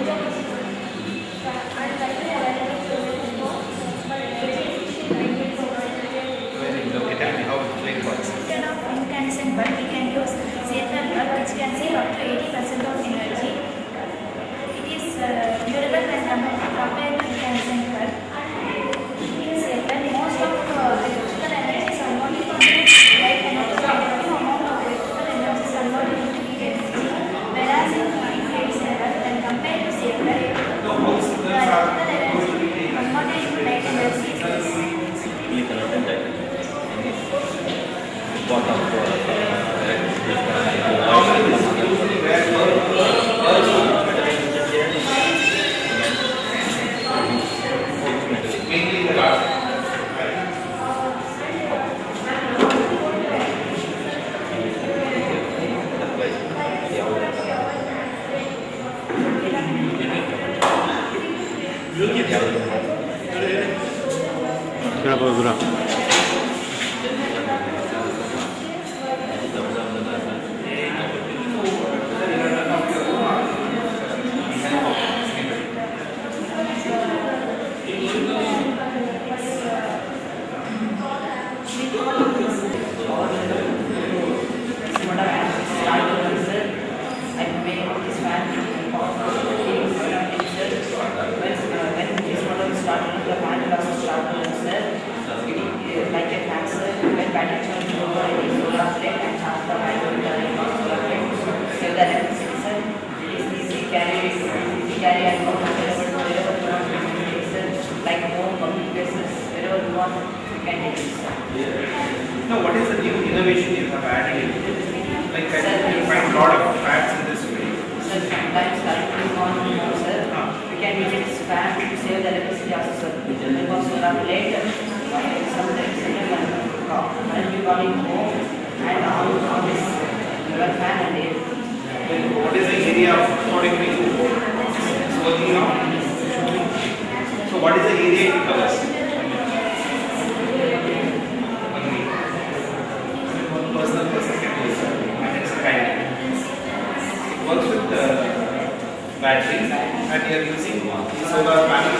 Okay, tell me how it works. Instead of incandescent bulb, we can use CFL bulb, which can save up to 80% of energy. It is durable when compared to incandescent bulb. In CFL, most of electrical energy is converted into light energy. The amount of electrical energy is converted into heat energy. Whereas in incandescent bulb, when compared to CFL, the electrical energy converted into light energy is less. What of Mainly the last. Berapa? No, what is the new innovation you have added in? Like you find a lot of fats in this way. Sir, sometimes currently on, sir, we can use this fan to save the electricity also, sir. Because solar plate, sometimes currently calling home and on this solar fan and air. What is the area of 40 degrees? It's working now. So what is the area it covers? Personal per second is and it's a kind. It works with the batteries and you are using solar panels.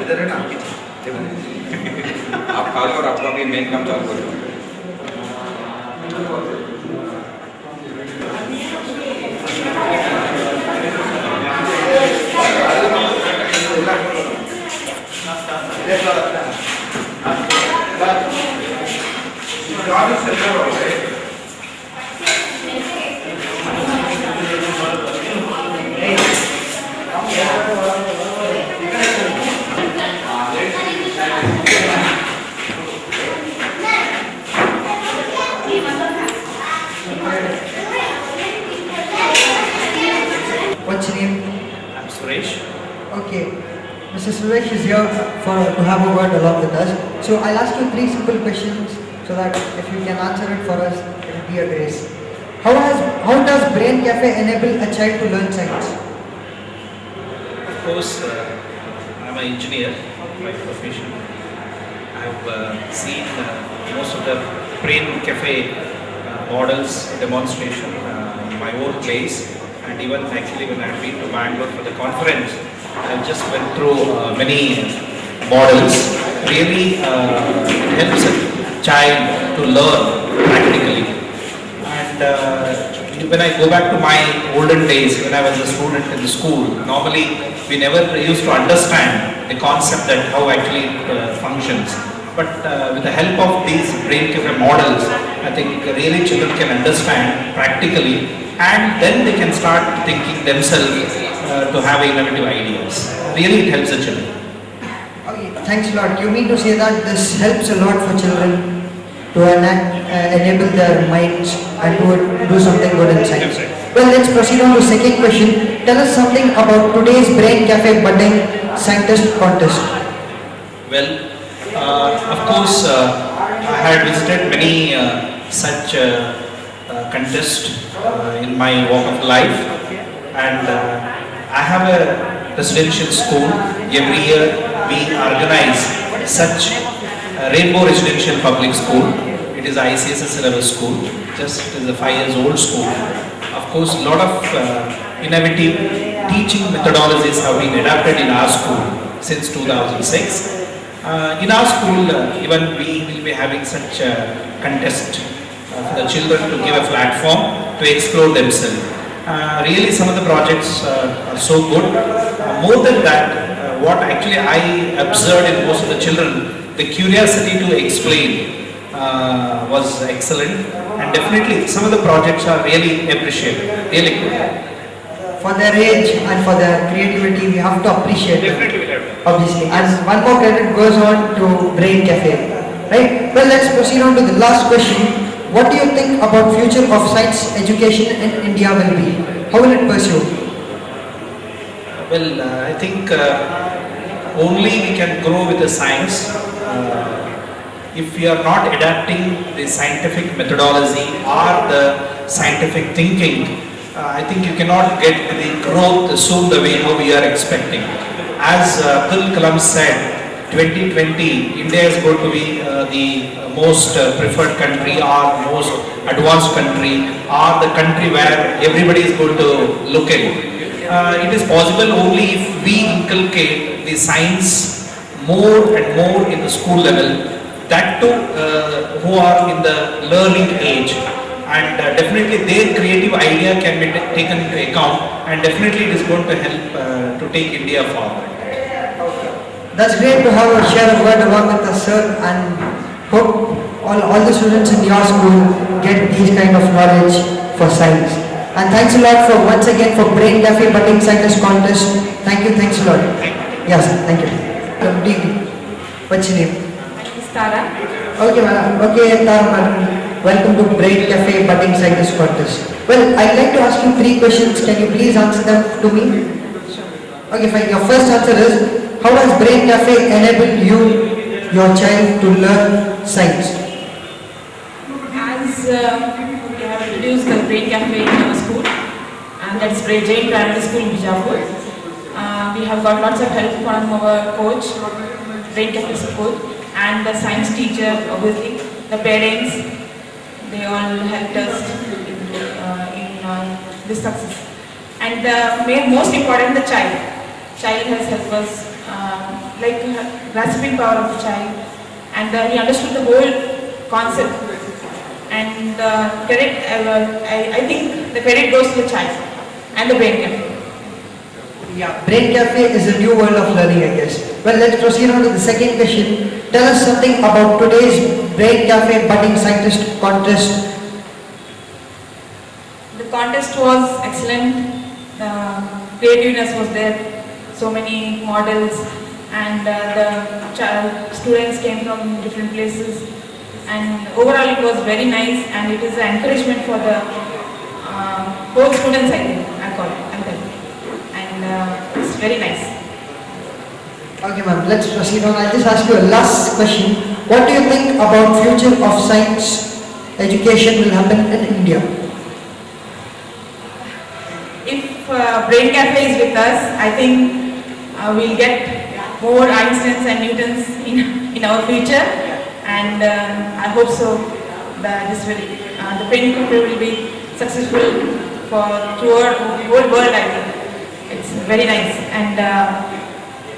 इधर है ना आप खा लो और आपका भी main काम चालू कर दो। What's your name? I'm Suresh. Okay. Mr. Suresh is here to have a word along with us. So I'll ask you 3 simple questions so that if you can answer it for us, it will be a grace. How does Brain Cafe enable a child to learn science? Of course, I'm an engineer by profession. I've seen most of the Brain Cafe models demonstration in my own place, and even actually when I've been to Bangalore for the conference, I've just went through many models. Really, it helps a child to learn practically. And when I go back to my olden days, when I was a student in the school, normally we never used to understand the concept that how actually it functions. But with the help of these Brain Cafe models, I think really children can understand practically, and then they can start thinking themselves to have innovative ideas. Really, it helps the children. Okay, thanks a lot. You mean to say that this helps a lot for children to enable their minds and to do something good in science? Well, let's proceed on to the second question. Tell us something about today's Brain Cafe Budding Scientist Contest. Well, of course, I had visited many such contests in my walk of life, and I have a residential school. Every year we organize such Rainbow Residential Public School. It is ICSS syllabus school, just it is a 5 years old school. Of course, a lot of innovative teaching methodologies have been adapted in our school since 2006. In our school, even we will be having such a contest for the children to give a platform to explore themselves. Really, some of the projects are so good. More than that, what actually I observed in most of the children, the curiosity to explain was excellent, and definitely some of the projects are really appreciated, really good. For their age and for their creativity, we have to appreciate it. Definitely will have. Obviously. And one more credit goes on to Brain Cafe. Right? Well, let's proceed on to the last question. What do you think about future of science education in India will be? How will it pursue? Well, I think only we can grow with the science if we are not adapting the scientific methodology or the scientific thinking. I think you cannot get the growth soon the way how we are expecting. As Abdul Kalam said, 2020, India is going to be the most preferred country or most advanced country, or the country where everybody is going to look at. It is possible only if we inculcate the science more and more in the school level, that too who are in the learning age, and definitely their creative idea can be taken into account, and definitely it is going to help to take India forward. That's great to have a share of word along with us, sir, and hope all the students in your school get these kind of knowledge for science. And thanks a lot for once again for Brain Cafe Budding Scientist Contest. Thank you, thanks a lot. Yes, thank you. Good evening. What's your name? Tara. Okay, madam. Okay, Tara, madam. Welcome to Brain Cafe Budding Scientist Contest. Well, I'd like to ask you 3 questions. Can you please answer them to me? Okay, fine. Your first answer is, how does Brain Cafe enable your child to learn science? As we have introduced the Brain Cafe in our school, and that's Jain Primary School in Bijapur. We have got lots of help from our coach, Brain Cafe support, and the science teacher, obviously, the parents, they all helped us in this success. And the most important, the child. Child has helped us like grasping power of the child, and he understood the whole concept. And credit, I think the credit goes to the child and the brain cafe. Yeah, Brain Cafe is a new world of learning, I guess. Well, let's proceed on to the second question. Tell us something about today's Brain Cafe Budding Scientist contest. The contest was excellent. Creativeness was there. So many models, and the students came from different places. And overall, it was very nice, and it is an encouragement for the whole students. I think I call it. And it's very nice. Okay, ma'am. Let's proceed on. I'll just ask you a last question. What do you think about future of science education will happen in India? If Brain Cafe is with us, I think we'll get more Einsteins and Newtons in our future, and I hope so that this will the Brain Cafe will be successful for throughout the whole world. I think it's very nice, and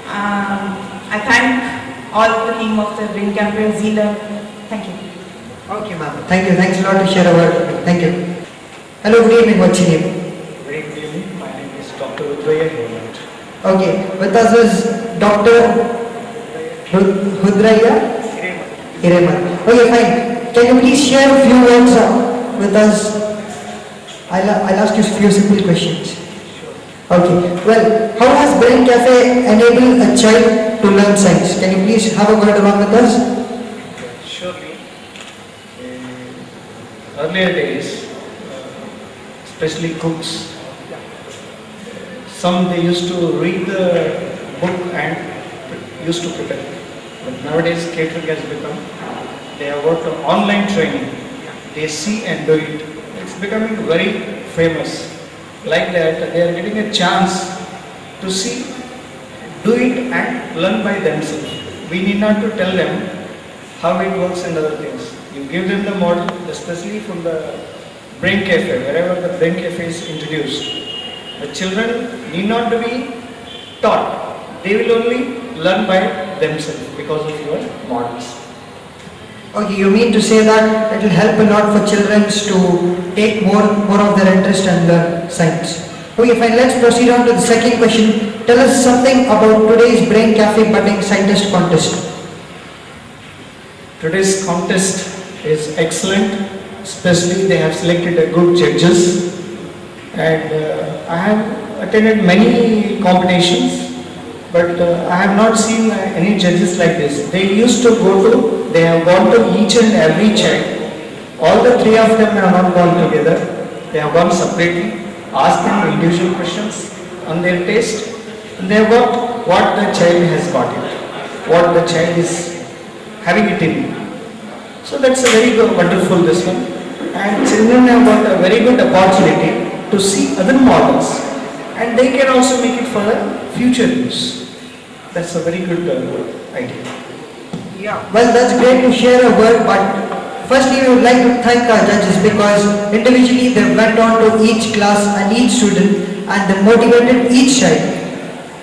I thank all the team of the Brain Cafe, Zila. Thank you. Okay, ma'am. Thank you. Thanks a lot to share a word with me. Thank you. Hello, good evening. What's your name? Very good evening. My name is Dr. Udraya Hiremat. Okay, with us is Dr. Hudraya Hiremat. Okay, fine. Can you please share a few words with us? I'll ask you a few simple questions. Okay, well, how has Brain Cafe enabled a child to learn science? Can you please have a word along with us? Surely. Earlier days, especially cooks, some they used to read the book and used to prepare. But nowadays catering has become, they have got online training. They see and do it. It's becoming very famous. Like that, they are getting a chance to see, do it and learn by themselves. We need not to tell them how it works and other things. You give them the model, especially from the Brain Cafe, wherever the Brain Cafe is introduced. The children need not to be taught. They will only learn by themselves because of your models. Okay, you mean to say that it will help a lot for children to take more of their interest and learn science. Okay, fine. Let's proceed on to the second question. Tell us something about today's Brain Cafe Budding Scientist contest. Today's contest is excellent, especially they have selected a good judges, and I have attended many competitions, but I have not seen any judges like this. They used to they have gone to each and every child. All the three of them have not gone together. They have gone separately, asked them individual questions on their taste, and they have got what the child has got it, what the child is having it in. So that's a very good, wonderful this one. And children have got a very good opportunity to see other models, and they can also make it for the future use. That's a very good idea. Yeah, well, that's great to share a word, but firstly we would like to thank our judges because individually they went on to each class and each student and they motivated each child.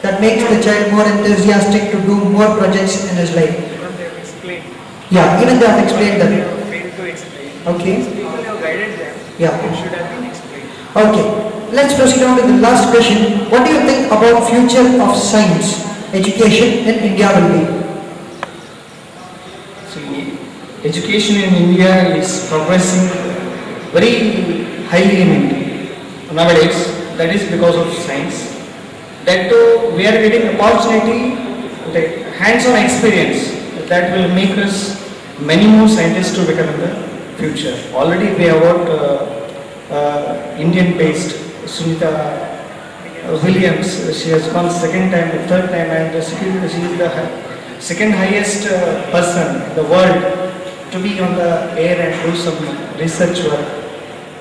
That makes the child more enthusiastic to do more projects in his life. Even they have explained. Yeah, even they have explained that. Failed to explain. Okay. People have guided them. Yeah. It should have been explained. Okay, let's proceed on to the last question. What do you think about future of science education in India will be? See, education in India is progressing very highly in India nowadays. That is because of science. That too, we are getting opportunity, the hands-on experience that will make us many more scientists to become in the future. Already we have got Indian-based Sunita Williams. She has gone second time, third time, and she is the second highest person in the world to be on the air and do some research work.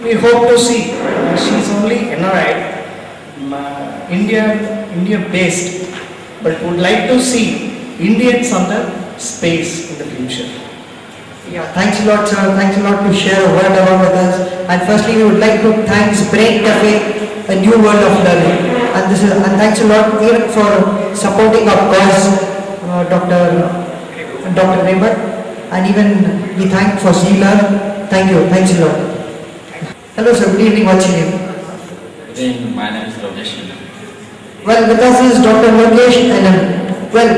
We hope to see. She is only NRI, India-based, but would like to see Indians on the space in the future. Yeah, thanks a lot, sir. Thanks a lot to share a word along with us. And firstly, we would like to thank Brain Cafe, a new world of learning. And thanks a lot even for supporting our cause Dr. Rebat, and even we thank for Sheila. Thank you. Thanks a lot. Hello sir, good evening. What's your name? Good evening, my name is Rajesh. Well, with us is Dr. Lokesh Anand. Well,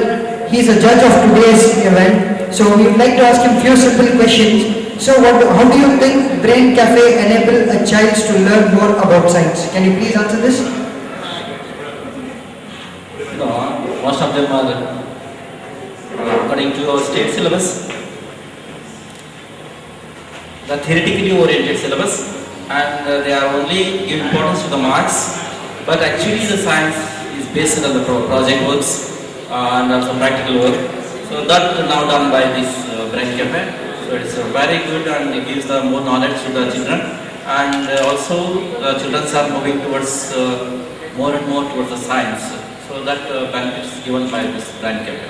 he is a judge of today's event, so we would like to ask him few simple questions. So, how do you think Brain Cafe enable a child to learn more about science? Can you please answer this? No, most of them are according to our state syllabus, the theoretically oriented syllabus, and they are only giving importance to the marks, but actually the science is based on the project works and also practical work. So that now done by this Brain Cafe. So it's very good and it gives the more knowledge to the children, and also the children are moving towards more and more towards the science. So that benefit is given by this Brain Cafe.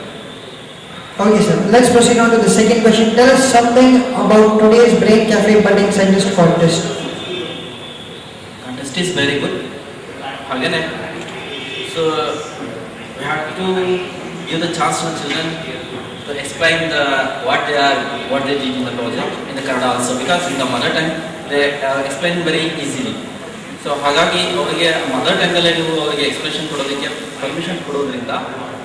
Okay sir, let's proceed on to the second question. Tell us something about today's Brain Cafe Budding Scientist Contest. Contest is very good. Again, so we have to give the chance to the children to explain what they did in the project in the Kannada also, because in the mother tongue they explain very easily. So ಹಾಗಾಗಿ ಅವರಿಗೆ mother ಟಂಗಲ್ಲಿ ನೀವು ಅವರಿಗೆ expression ಕೊಡೋದಕ್ಕೆ permission ಕೊಡೋದ್ರಿಂದ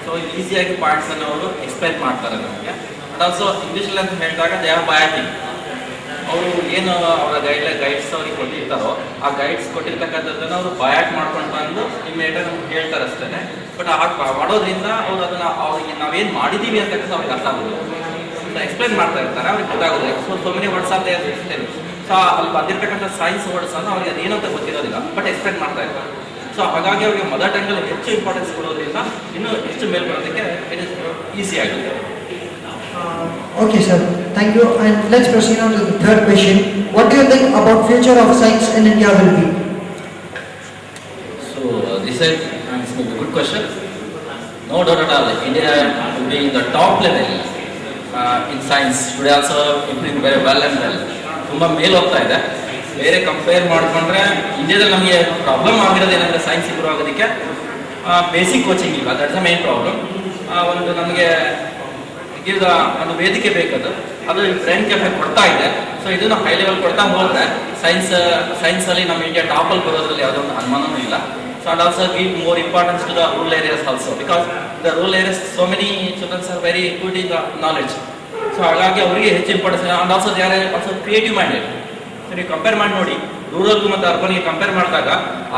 so ಈಸಿಯಾಗಿ points ಅನ್ನು ಅವರು explain ಮಾಡ್ತಾರೆ ನಮಗೆ. ಅಂಡ್ ಆಲ್ಸೋ ಇಂಗ್ಲೀಷಲ್ಲಿ ಅಂತ ಹೇಳಿದಾಗ ದೇ ಆರ್ ಬಯಾಟಿಂಗ್, ಅವರು ಏನು ಅವರ ಗೈಡ್ಸ್ ಅವ್ರಿಗೆ ಕೊಟ್ಟಿರ್ತಾರೋ ಆ ಗೈಡ್ಸ್ ಕೊಟ್ಟಿರ್ತಕ್ಕಂಥದ್ದನ್ನು ಅವರು ಬಯಾಟ್ ಮಾಡ್ಕೊಂಡು ಬಂದು ಇಮ್ಮಿಡಿಯೇಟಾಗಿ ನಮ್ಗೆ ಹೇಳ್ತಾರೆ ಅಷ್ಟೇ. ಬಟ್ ಹಾಗೆ ಮಾಡೋದ್ರಿಂದ ಅವರು ಅದನ್ನು ಅವ್ರಿಗೆ ನಾವೇನು ಮಾಡಿದ್ದೀವಿ ಅಂತಕ್ಕಂಥ ಅವ್ರಿಗೆ ಅರ್ಥ ಆಗೋದು, ಎಕ್ಸ್ಪ್ಲೈನ್ ಮಾಡ್ತಾ ಇರ್ತಾರೆ, ಅವ್ರಿಗೆ ಗೊತ್ತಾಗೋದಿಲ್ಲ. So many words of their ಇರ್ತೇನೆ. ಸೊ ಅಲ್ಲಿ ಬಂದಿರ್ತಕ್ಕಂಥ ಸೈನ್ಸ್ ವರ್ಡ್ಸ್ ಅನ್ನು ಅವ್ರಿಗೆ ಅದೇನು ಅಂತ ಗೊತ್ತಿರೋದಿಲ್ಲ, ಬಟ್ ಎಕ್ಸ್ಪ್ಲೈನ್ ಮಾಡ್ತಾ ಇರ್ತಾರೆ. ಸೊ ಹಾಗಾಗಿ ಅವ್ರಿಗೆ ಮದರ್ ಟಂಗಲ್ಲಿ ಹೆಚ್ಚು ಇಂಪಾರ್ಟೆನ್ಸ್ ಕೊಡೋದ್ರಿಂದ ಇನ್ನೂ ಹೆಚ್ಚು ಮೇಲ್ ಬರೋದಕ್ಕೆ ಇಟ್ ಇಸ್ ಈಸಿ ಆಗುತ್ತೆ. Okay sir, thank you, and let's proceed on to the third question. What do you think about future of science in India will be? So this is a good question. No doubt at all, India will be in the top level in science. Today also improving very well and well. ತುಂಬ ಮೇಲ್ ಹೋಗ್ತಾ ಇದೆ. ಬೇರೆ compare ಮಾಡಿಕೊಂಡ್ರೆ ಇಂಡಿಯಾದಲ್ಲಿ ನಮಗೆ problem ಆಗಿರೋದು ಏನಂದರೆ science improve ಆಗೋದಕ್ಕೆ ಬೇಸಿಕ್ ಕೋಚಿಂಗ್ ಇಲ್ಲ. That's the main problem. ಒಂದು ನಮಗೆ ಈಗ ಒಂದು ವೇದಿಕೆ ಬೇಕದು, ಅದು ಬ್ರೈನ್ ಕೆಫೆ ಕೊಡ್ತಾ ಇದೆ. ಸೊ ಇದನ್ನು ಹೈ ಲೆವೆಲ್ ಕೊಡ್ತಾ ಹೋದರೆ ಸೈನ್ಸಲ್ಲಿ ನಮ್ಮ ಇಂಡಿಯಾ ಟಾಪಲ್ಲಿ ಬರೋದ್ರಲ್ಲಿ ಯಾವುದೋ ಒಂದು ಅನುಮಾನವೂ ಇಲ್ಲ. So and also give more importance to the rural areas also, because the rural areas so many childrens are very good in the knowledge. So ಹಾಗಾಗಿ ಅವರಿಗೆ ಹೆಚ್ಚು importance. And also they are also creative minded. So ನೀವು compare ಮಾಡಿ ನೋಡಿ, ರೂರಲ್ಗೂ ಮತ್ತು ಅರ್ಬನ್ಗೆ compare ಮಾಡಿದಾಗ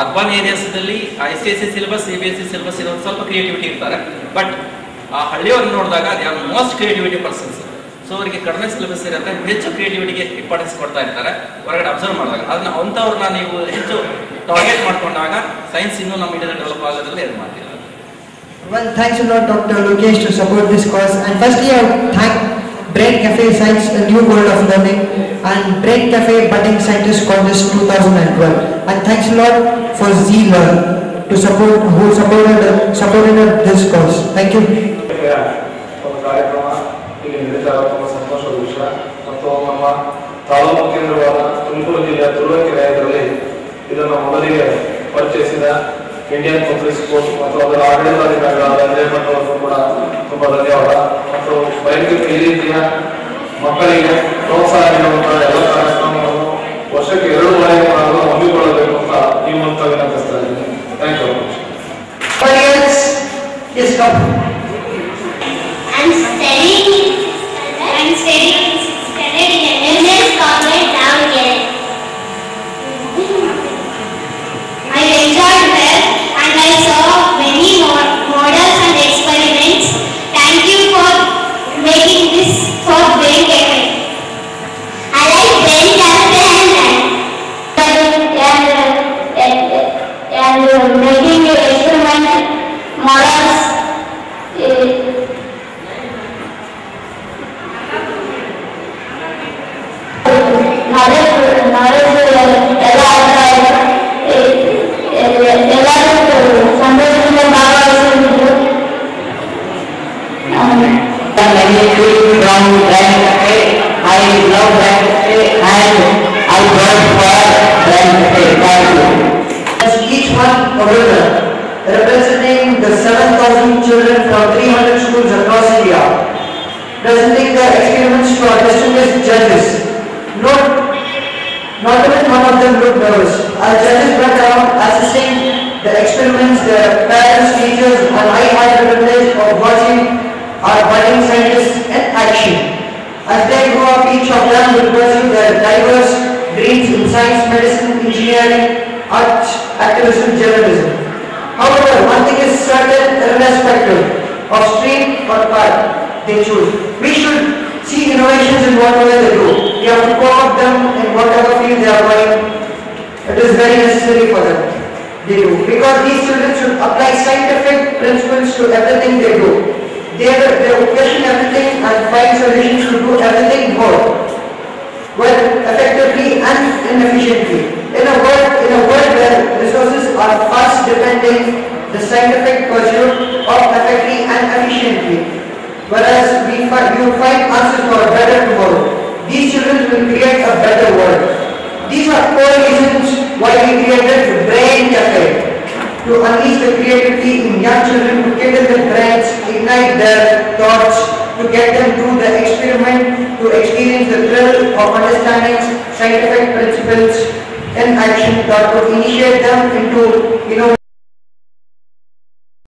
ಅರ್ಬನ್ ಏರಿಯಾಸಲ್ಲಿ ICSE ಸಿಲೆಬಸ್ CBSE ಸಿಲೆಬಸ್ ಇರೋದು ಸ್ವಲ್ಪ ಕ್ರಿಯೇಟಿವಿಟಿ ಇರ್ತಾರೆ, ಬಟ್ ಆ ಹಳ್ಳಿಯವ್ರನ್ನ ನೋಡಿದಾಗ they are most creativity persons. So ಅವರಿಗೆ ಕಡಿಮೆ ಸಿಲೆಬಸ್ ಇರುತ್ತೆ, ಹೆಚ್ಚು ಕ್ರಿಯೇಟಿವಿಟಿಗೆ ಇಂಪಾರ್ಟೆನ್ಸ್ ಕೊಡ್ತಾ ಇರ್ತಾರೆ ಹೊರಗಡೆ ಅಬ್ಸರ್ವ್ ಮಾಡಿದಾಗ. ಅದನ್ನ ಅಂಥವ್ರನ್ನ ನೀವು ಹೆಚ್ಚು ಟಾರ್ಗೆಟ್ ಮಾಡ್ಕೊಂಡಾಗ ಸೈನ್ಸ್ ಇನ್ನೂ ನಮ್ಮ ಇಂಡಿಯಾದಲ್ಲಿ ಡೆವಲಪ್ ಆಗೋದ್ರಲ್ಲಿ ಇದು ಮಾಡ್ತೀರಾ. Well, thanks a lot Dr. Lokesh to support this cause, and firstly I thank Brain Cafe Science, a new world of learning, and Brain Cafe Budding Scientist Contest 2012, and thanks a lot for Zealer to supported this cause. Thank you. ಒಂದು ಕಾರ್ಯಕ್ರಮ ಇಲ್ಲಿ ನಡೀತಾ ತುಂಬ ಸಂತೋಷದ ವಿಷಯ. ಮತ್ತು ನಮ್ಮ ತಾಲೂಕು ಕೇಂದ್ರವಾದ ತುಮಕೂರು ಜಿಲ್ಲೆಯ ತುರುವೇಕೆರೆಯಲ್ಲಿ ಇದನ್ನು ಮೊದಲಿಗೆ ಪರಿಚಯಿಸಿದ ಇಂಡಿಯನ್ ಪಬ್ಲಿಕ್ ಸ್ಕೂಲ್ ಮತ್ತು ಅದರ ಆಡಳಿತಾಧಿಕಾರಿಗಳಾದ ರೇವಣ್ಣ ಅವರಿಗೂ ಕೂಡ ತುಂಬ ಧನ್ಯವಾದ. ಮತ್ತು ಬಯಲಿಗೆ ಈ ರೀತಿಯ ಮಕ್ಕಳಿಗೆ ಪ್ರೋತ್ಸಾಹ ನೀಡುವಂತಹ ಎಲ್ಲ ಕಾರ್ಯಕ್ರಮಗಳನ್ನು ವರ್ಷಕ್ಕೆ 2 ಬಾರಿ ಹಮ್ಮಿಕೊಳ್ಳಬೇಕು ಅಂತ ಈ ಮೂಲಕ ವಿನಂತಿಸ್ತಾ ಇದ್ದೀನಿ. Thank you. I'm studying in Indian College down here. I enjoyed well and I saw many models and experiments. Thank you for making this for Brain Cafe. I like Brain Cafe and making experiment models bit nervous. Our judges went around assessing the experiments, the parents, teachers, and I had the privilege of watching our budding scientists in action. As they grow up, each of them will pursue their diverse dreams in science, medicine, engineering, arts, activism, journalism. However, one thing is certain, irrespective of stream or path they choose. We should see innovations in whatever they do. We have to co-opt them in whatever field they are going. It is very necessary for them. They do. Because these children should apply scientific principles to everything they do. They question everything and find solutions to do everything well, effectively and inefficiently. In a world where resources are fast depending, the scientific pursuit of effectively and efficiently, whereas you will find answers for a better tomorrow. These children will create a better world. These are core reasons why we created the Brain Cafe, to unleash the creativity in young children, to kindle their brains, ignite their thoughts, to get them to the experiment, to experience the thrill of understanding scientific principles in action, that would initiate them into